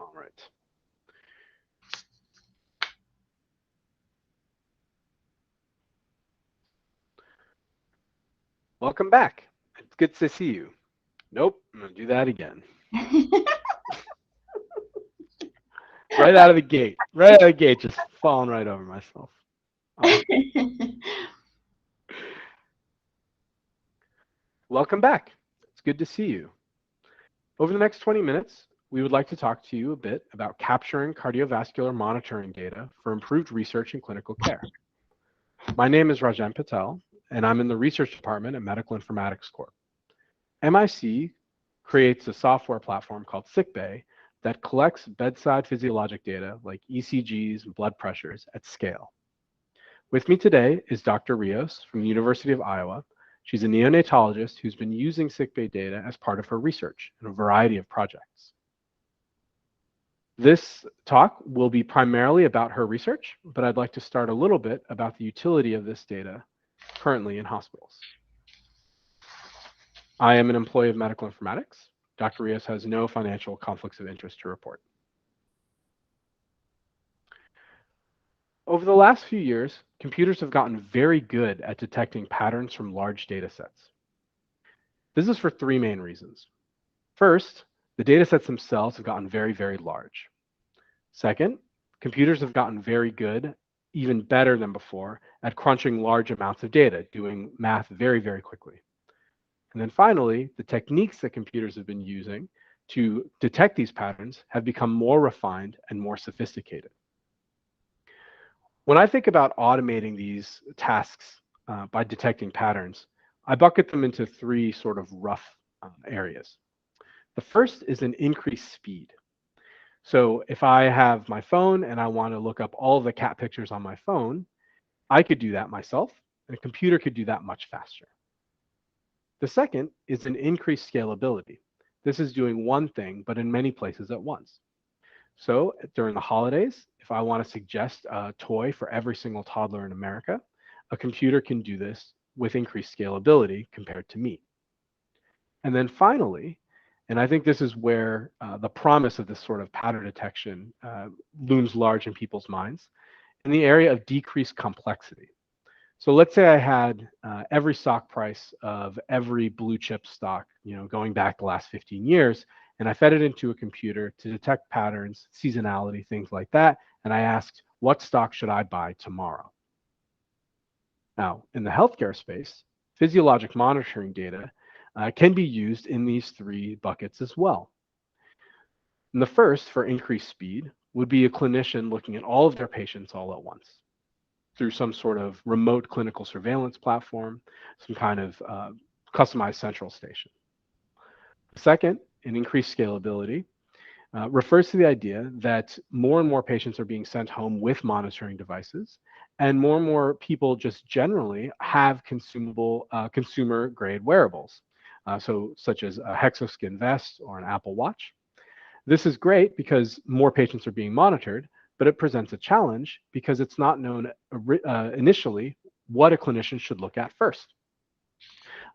All right. Welcome back. It's good to see you. Nope, I'm going to do that again. Right out of the gate. Right out of the gate, just falling right over myself. All right. Welcome back. It's good to see you. Over the next 20 minutes, we would like to talk to you a bit about capturing cardiovascular monitoring data for improved research and clinical care. My name is Rajan Patel, and I'm in the research department at Medical Informatics Corp. MIC creates a software platform called SickBay that collects bedside physiologic data like ECGs and blood pressures at scale. With me today is Dr. Rios from the University of Iowa. She's a neonatologist who's been using SickBay data as part of her research in a variety of projects. This talk will be primarily about her research, but I'd like to start a little bit about the utility of this data currently in hospitals. I am an employee of medical informatics. Dr. Rios has no financial conflicts of interest to report. Over the last few years, computers have gotten very good at detecting patterns from large data sets. This is for three main reasons. First, the data sets themselves have gotten very, very large. Second, computers have gotten very good, even better than before, at crunching large amounts of data, doing math very, very quickly. And then finally, the techniques that computers have been using to detect these patterns have become more refined and more sophisticated. When I think about automating these tasks by detecting patterns, I bucket them into three sort of rough areas. The first is an increased speed. So if I have my phone and I want to look up all of the cat pictures on my phone, I could do that myself, and a computer could do that much faster. The second is an increased scalability. This is doing one thing, but in many places at once. So during the holidays, if I want to suggest a toy for every single toddler in America, a computer can do this with increased scalability compared to me. And then finally, and I think this is where the promise of this sort of pattern detection looms large in people's minds, in the area of decreased complexity. So let's say I had every stock price of every blue chip stock, going back the last 15 years, and I fed it into a computer to detect patterns, seasonality, things like that, and I asked, what stock should I buy tomorrow? Now, in the healthcare space, physiologic monitoring data can be used in these three buckets as well. And the first, for increased speed, would be a clinician looking at all of their patients all at once through some sort of remote clinical surveillance platform, some kind of customized central station. Second, an increased scalability refers to the idea that more and more patients are being sent home with monitoring devices, and more people just generally have consumable consumer grade wearables, so such as a Hexoskin vest or an Apple Watch. This is great because more patients are being monitored, but it presents a challenge because it's not known initially what a clinician should look at first.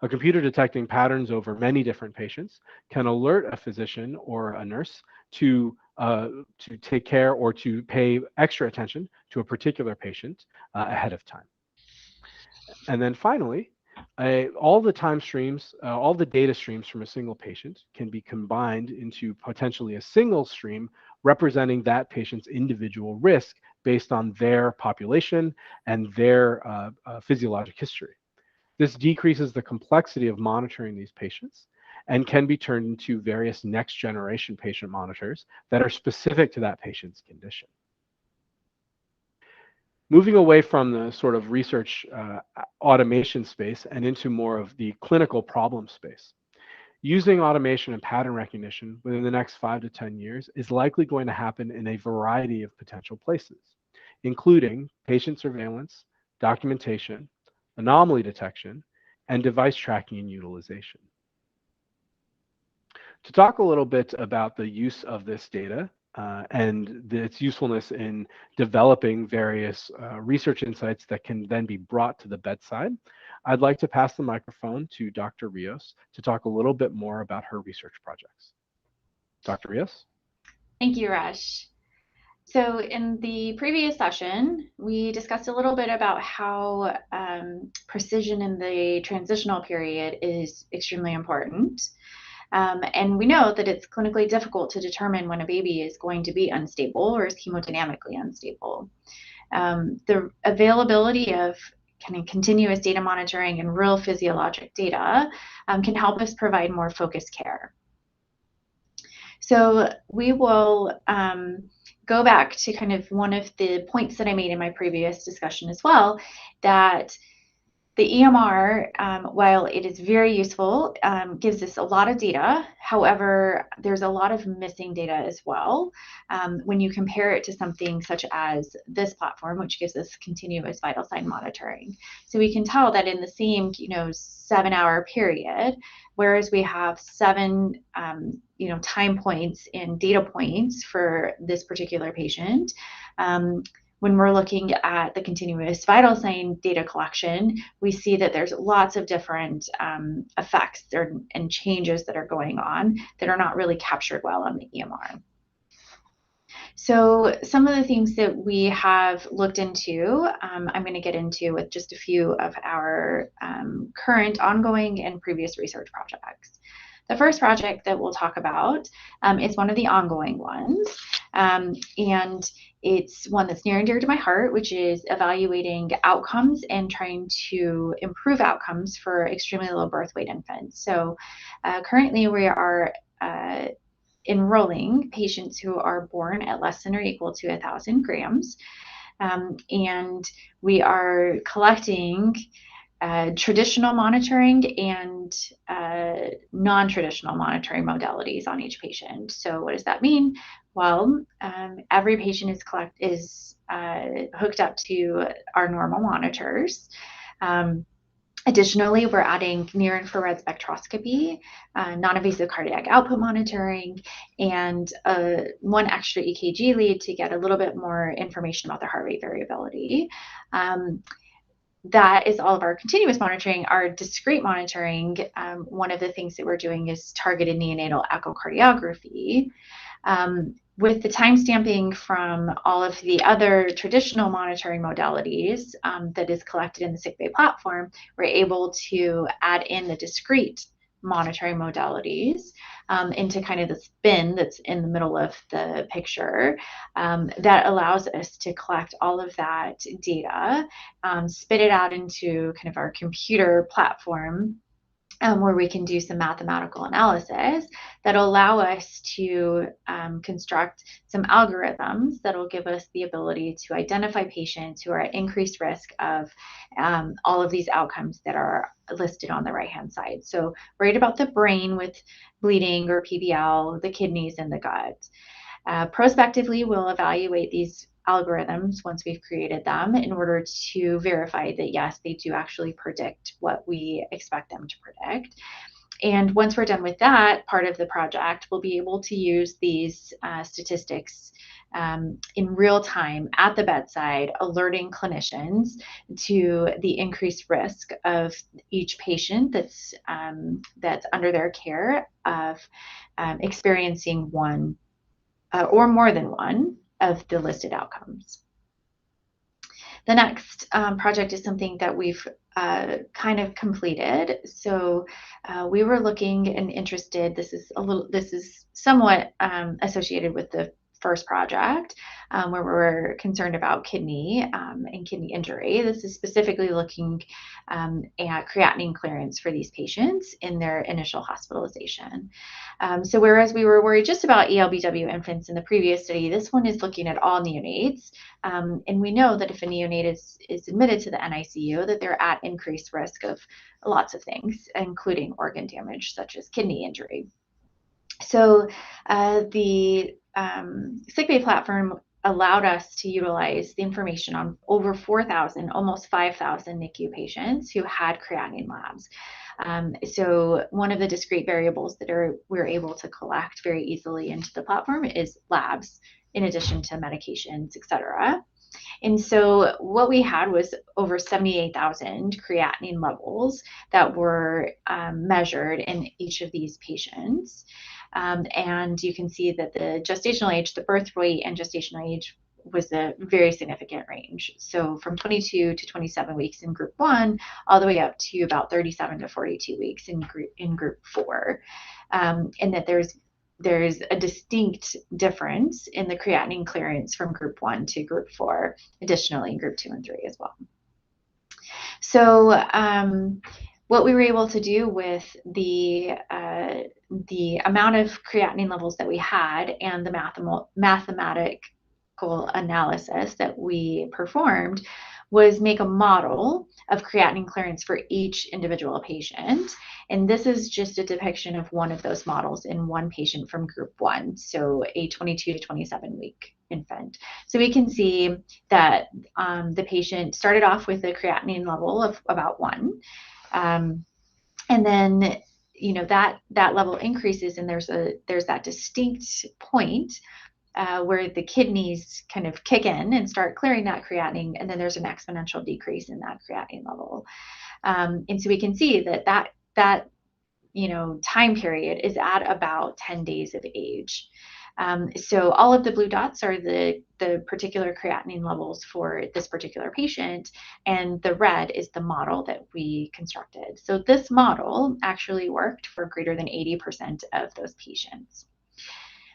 A computer detecting patterns over many different patients can alert a physician or a nurse to take care or to pay extra attention to a particular patient ahead of time. And then finally, all the time streams, all the data streams from a single patient can be combined into potentially a single stream representing that patient's individual risk based on their population and their physiologic history. This decreases the complexity of monitoring these patients and can be turned into various next generation patient monitors that are specific to that patient's condition. Moving away from the sort of research automation space and into more of the clinical problem space. Using automation and pattern recognition within the next 5 to 10 years is likely going to happen in a variety of potential places, including patient surveillance, documentation, anomaly detection, and device tracking and utilization. To talk a little bit about the use of this data and its usefulness in developing various research insights that can then be brought to the bedside, I'd like to pass the microphone to Dr. Rios to talk a little bit more about her research projects. Dr. Rios? Thank you, Rush. So in the previous session, we discussed a little bit about how precision in the transitional period is extremely important. And we know that it's clinically difficult to determine when a baby is going to be unstable or is hemodynamically unstable. The availability of kind of continuous data monitoring and real physiologic data can help us provide more focused care. So we will go back to kind of one of the points that I made in my previous discussion as well, that the EMR, while it is very useful, gives us a lot of data. However, there's a lot of missing data as well when you compare it to something such as this platform, which gives us continuous vital sign monitoring. So we can tell that in the same, 7-hour period, whereas we have 7, time points and data points for this particular patient. When we're looking at the continuous vital sign data collection, we see that there's lots of different effects and changes that are going on that are not really captured well on the EMR. So some of the things that we have looked into, I'm going to get into with just a few of our current, ongoing, and previous research projects. The first project that we'll talk about is one of the ongoing ones, and it's one that's near and dear to my heart, which is evaluating outcomes and trying to improve outcomes for extremely low birth weight infants. So currently we are enrolling patients who are born at less than or equal to 1,000 grams, and we are collecting traditional monitoring and non-traditional monitoring modalities on each patient. So what does that mean? Well, every patient is hooked up to our normal monitors. Additionally, we're adding near-infrared spectroscopy, non-invasive cardiac output monitoring, and one extra EKG lead to get a little bit more information about the heart rate variability. That is all of our continuous monitoring. Our discrete monitoring, one of the things that we're doing is targeted neonatal echocardiography. With the time stamping from all of the other traditional monitoring modalities that is collected in the SickBay platform, we're able to add in the discrete monitoring modalities into kind of the bin that's in the middle of the picture that allows us to collect all of that data, spit it out into kind of our computer platform where we can do some mathematical analysis that'll allow us to construct some algorithms that'll give us the ability to identify patients who are at increased risk of all of these outcomes that are listed on the right-hand side. So right about the brain with bleeding or PBL, the kidneys, and the gut. Prospectively, we'll evaluate these algorithms once we've created them in order to verify that yes, they do actually predict what we expect them to predict. And once we're done with that part of the project, we'll be able to use these statistics in real time at the bedside, alerting clinicians to the increased risk of each patient that's under their care of experiencing one or more than one of the listed outcomes. The next project is something that we've kind of completed. So we were looking and interested. This is somewhat associated with the first project where we're concerned about kidney and kidney injury. This is specifically looking at creatinine clearance for these patients in their initial hospitalization. So whereas we were worried just about ELBW infants in the previous study, this one is looking at all neonates. And we know that if a neonate is admitted to the NICU, that they're at increased risk of lots of things, including organ damage, such as kidney injury. So the SickBay platform allowed us to utilize the information on over 4,000, almost 5,000 NICU patients who had creatinine labs. So one of the discrete variables that we're able to collect very easily into the platform is labs, in addition to medications, et cetera. And so what we had was over 78,000 creatinine levels that were measured in each of these patients. And you can see that the gestational age, the birth weight and gestational age was a very significant range. So from 22 to 27 weeks in group 1, all the way up to about 37 to 42 weeks in group 4. And that there's a distinct difference in the creatinine clearance from group 1 to group 4, additionally in group 2 and 3 as well. So what we were able to do with the amount of creatinine levels that we had and the mathematical analysis that we performed was make a model of creatinine clearance for each individual patient. And this is just a depiction of one of those models in one patient from group 1, so a 22 to 27 week infant. So we can see that the patient started off with a creatinine level of about 1. And then, that level increases, and there's that distinct point where the kidneys kind of kick in and start clearing that creatinine, and then there's an exponential decrease in that creatinine level. And so we can see that time period is at about 10 days of age. So all of the blue dots are the particular creatinine levels for this particular patient, and the red is the model that we constructed. So this model actually worked for greater than 80% of those patients.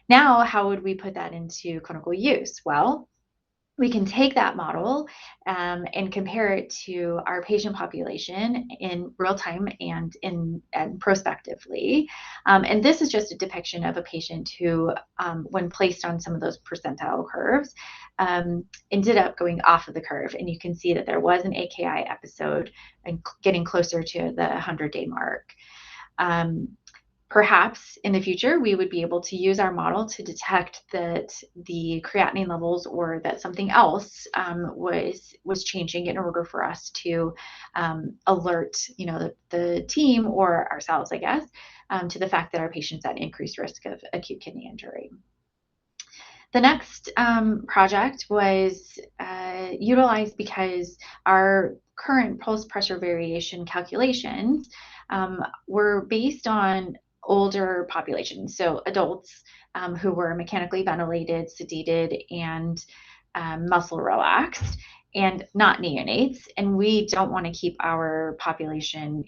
Now, how would we put that into clinical use? Well, we can take that model and compare it to our patient population in real time and prospectively. And this is just a depiction of a patient who, when placed on some of those percentile curves, ended up going off of the curve. And you can see that there was an AKI episode and getting closer to the 100-day mark. Perhaps in the future, we would be able to use our model to detect that the creatinine levels or that something else was changing in order for us to alert, the team or ourselves, I guess, to the fact that our patient's at increased risk of acute kidney injury. The next project was utilized because our current pulse pressure variation calculations were based on older populations, so adults who were mechanically ventilated, sedated, and muscle relaxed, and not neonates. And we don't want to keep our population,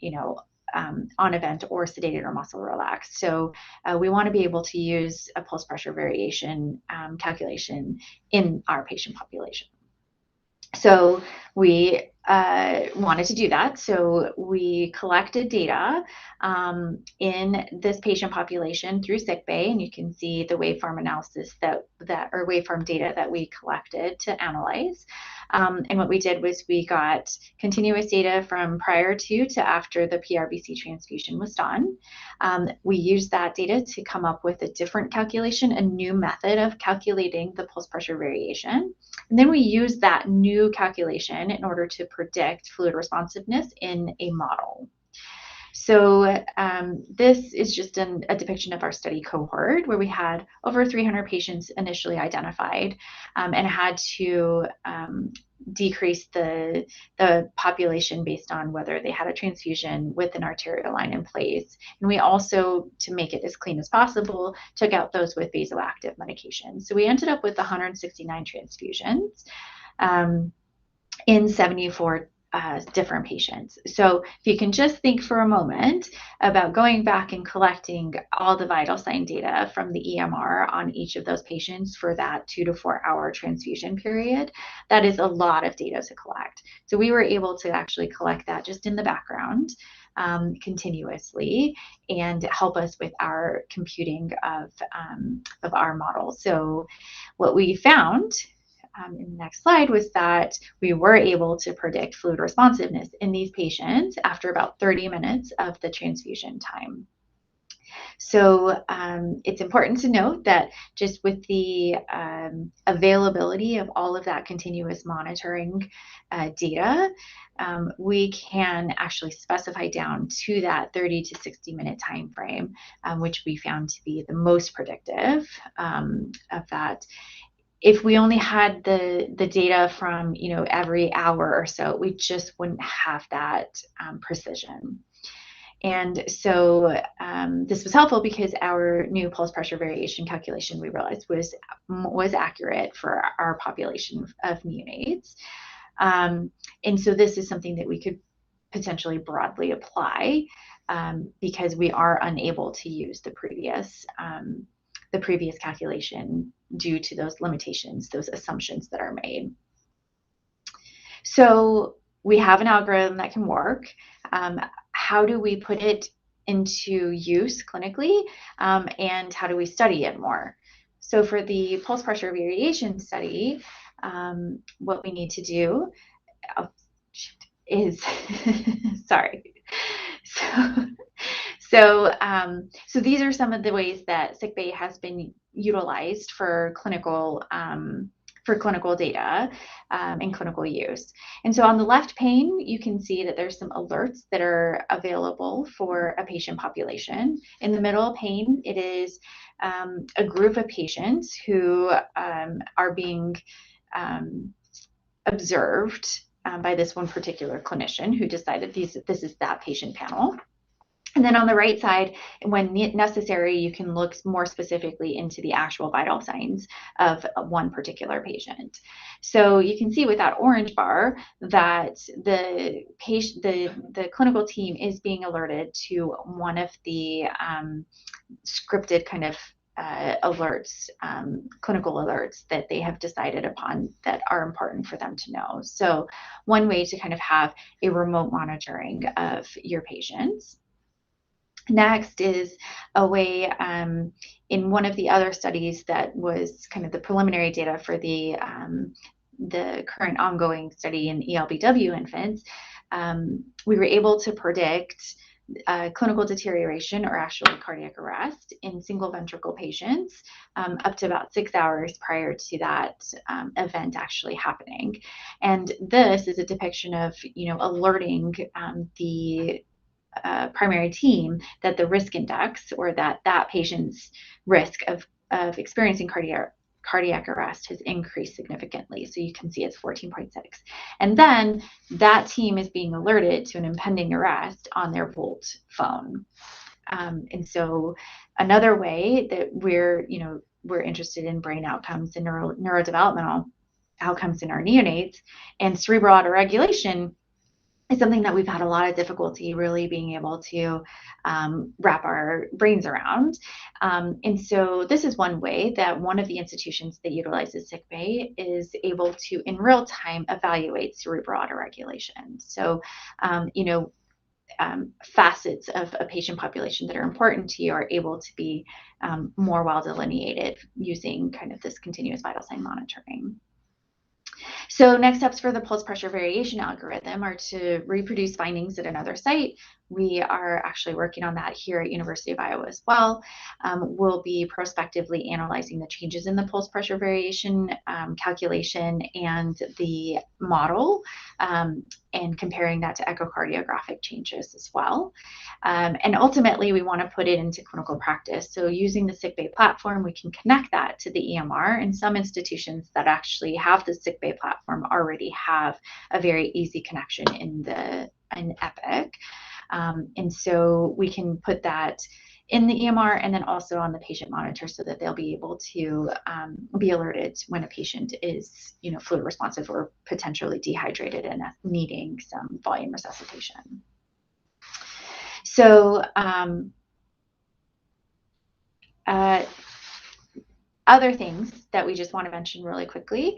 on a vent or sedated or muscle relaxed. So we want to be able to use a pulse pressure variation calculation in our patient population. So we wanted to do that. So we collected data in this patient population through sickbay, and you can see the waveform analysis or waveform data that we collected to analyze. And what we did was we got continuous data from prior to after the PRBC transfusion was done. We used that data to come up with a different calculation, a new method of calculating the pulse pressure variation. And then we used that new calculation in order to predict fluid responsiveness in a model. So this is just a depiction of our study cohort where we had over 300 patients initially identified and had to decrease the population based on whether they had a transfusion with an arterial line in place. And we also, to make it as clean as possible, took out those with vasoactive medications. So we ended up with 169 transfusions in 74 different patients. So if you can just think for a moment about going back and collecting all the vital sign data from the EMR on each of those patients for that 2 to 4 hour transfusion period, that is a lot of data to collect. So we were able to actually collect that just in the background continuously and help us with our computing of our model. So what we found in the next slide was that we were able to predict fluid responsiveness in these patients after about 30 minutes of the transfusion time. So it's important to note that just with the availability of all of that continuous monitoring data, we can actually specify down to that 30 to 60 minute time frame, which we found to be the most predictive of that. If we only had the data from every hour or so, we just wouldn't have that precision. And so this was helpful because our new pulse pressure variation calculation, we realized, was accurate for our population of neonates. And so this is something that we could potentially broadly apply because we are unable to use the previous calculation due to those limitations, those assumptions that are made. So we have an algorithm that can work. How do we put it into use clinically, and how do we study it more? So for the pulse pressure variation study, what we need to do is, sorry. So these are some of the ways that sickbay has been utilized for clinical data and clinical use. And so on the left pane, you can see that there's some alerts that are available for a patient population. In the middle pane, it is a group of patients who are being observed by this one particular clinician who decided this is that patient panel. And then on the right side, when necessary, you can look more specifically into the actual vital signs of one particular patient. So you can see with that orange bar that the clinical team is being alerted to one of the scripted kind of alerts, clinical alerts that they have decided upon that are important for them to know. So one way to kind of have a remote monitoring of your patients. Next is a way in one of the other studies that was kind of the preliminary data for the current ongoing study in ELBW infants, we were able to predict clinical deterioration or actually cardiac arrest in single ventricle patients up to about 6 hours prior to that event actually happening. And this is a depiction of, alerting the primary team that the risk index, or that patient's risk of experiencing cardiac arrest has increased significantly. So you can see it's 14.6. And then that team is being alerted to an impending arrest on their Volt phone. And so another way that we're interested in brain outcomes and neurodevelopmental outcomes in our neonates, and cerebral autoregulation is something that we've had a lot of difficulty really being able to wrap our brains around. And so this is one way that one of the institutions that utilizes sickbay is able to, in real time, evaluate cerebral autoregulation. So, facets of a patient population that are important to you are able to be more well delineated using kind of this continuous vital sign monitoring. So next steps for the pulse pressure variation algorithm are to reproduce findings at another site. We are actually working on that here at University of Iowa as well. We'll be prospectively analyzing the changes in the pulse pressure variation calculation and the model, and comparing that to echocardiographic changes as well. And ultimately, we want to put it into clinical practice. So using the sickbay platform, we can connect that to the EMR. And some institutions that actually have the sickbay platform already have a very easy connection in Epic. And so we can put that in the EMR and then also on the patient monitor so that they'll be able to be alerted when a patient is, fluid responsive or potentially dehydrated and needing some volume resuscitation. So other things that we just want to mention really quickly,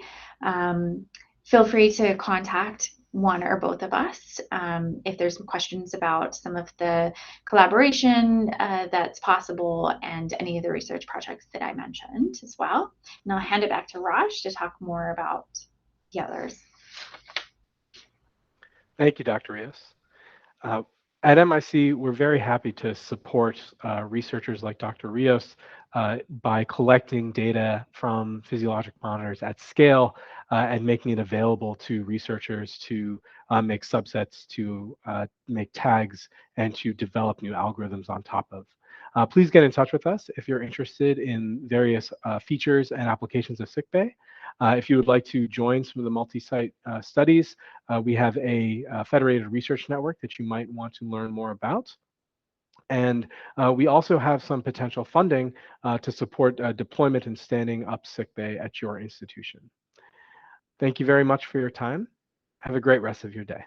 feel free to contact one or both of us if there's some questions about some of the collaboration that's possible and any of the research projects that I mentioned as well. And I'll hand it back to Raj to talk more about the others. Thank you, Dr. Rios. At MIC, we're very happy to support researchers like Dr. Rios by collecting data from physiologic monitors at scale and making it available to researchers to make subsets, to make tags, and to develop new algorithms on top of. Please get in touch with us if you're interested in various features and applications of sickbay. If you would like to join some of the multi-site studies, we have a federated research network that you might want to learn more about. And we also have some potential funding to support deployment and standing up sick bay at your institution. Thank you very much for your time. Have a great rest of your day.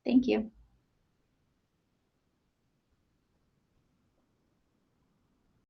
Thank you.